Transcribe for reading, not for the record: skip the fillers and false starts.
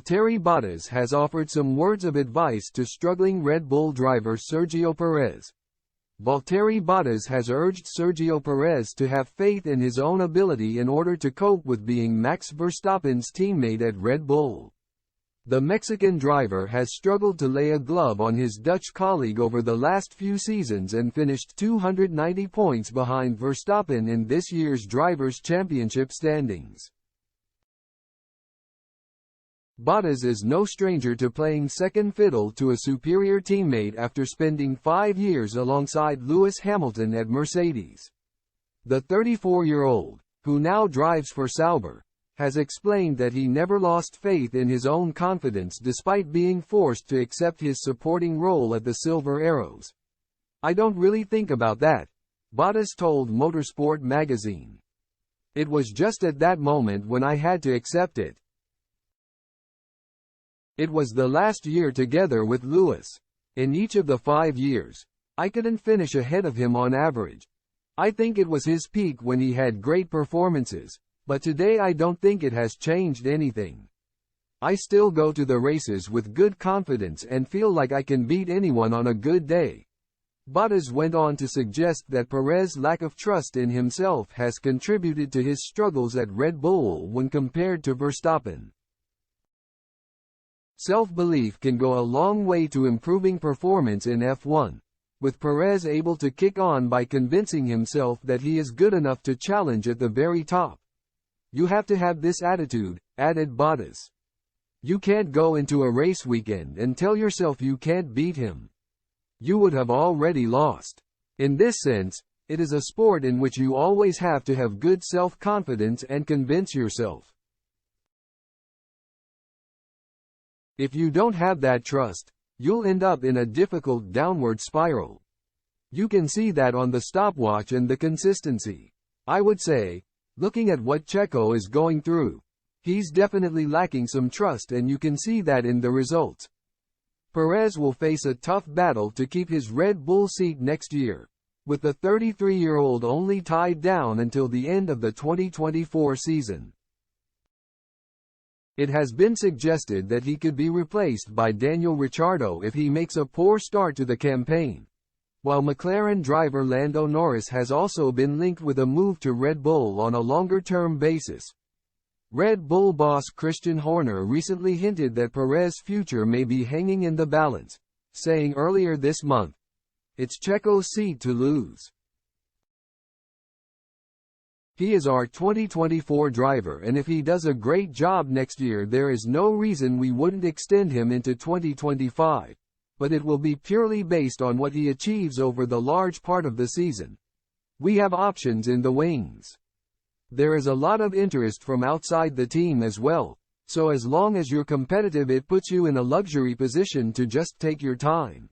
Valtteri Bottas has offered some words of advice to struggling Red Bull driver Sergio Perez. Valtteri Bottas has urged Sergio Perez to have faith in his own ability in order to cope with being Max Verstappen's teammate at Red Bull. The Mexican driver has struggled to lay a glove on his Dutch colleague over the last few seasons and finished 290 points behind Verstappen in this year's Drivers' Championship standings. Bottas is no stranger to playing second fiddle to a superior teammate after spending 5 years alongside Lewis Hamilton at Mercedes. The 34-year-old, who now drives for Sauber, has explained that he never lost faith in his own confidence despite being forced to accept his supporting role at the Silver Arrows. "I don't really think about that," Bottas told Motorsport magazine. "It was just at that moment when I had to accept it. It was the last year together with Lewis. In each of the 5 years, I couldn't finish ahead of him on average. I think it was his peak when he had great performances, but today I don't think it has changed anything. I still go to the races with good confidence and feel like I can beat anyone on a good day." Bottas went on to suggest that Perez's lack of trust in himself has contributed to his struggles at Red Bull when compared to Verstappen. "Self-belief can go a long way to improving performance in F1, with Perez able to kick on by convincing himself that he is good enough to challenge at the very top. You have to have this attitude," added Bottas. "You can't go into a race weekend and tell yourself you can't beat him. You would have already lost. In this sense, it is a sport in which you always have to have good self-confidence and convince yourself. If you don't have that trust, you'll end up in a difficult downward spiral. You can see that on the stopwatch and the consistency. I would say, looking at what Checo is going through, he's definitely lacking some trust, and you can see that in the results. Perez will face a tough battle to keep his Red Bull seat next year, with the 33-year-old only tied down until the end of the 2024 season. It has been suggested that he could be replaced by Daniel Ricciardo if he makes a poor start to the campaign, while McLaren driver Lando Norris has also been linked with a move to Red Bull on a longer-term basis. Red Bull boss Christian Horner recently hinted that Perez's future may be hanging in the balance, saying earlier this month, "It's Checo's seat to lose. He is our 2024 driver, and if he does a great job next year, there is no reason we wouldn't extend him into 2025, but it will be purely based on what he achieves over the large part of the season. We have options in the wings. There is a lot of interest from outside the team as well, so as long as you're competitive, it puts you in a luxury position to just take your time."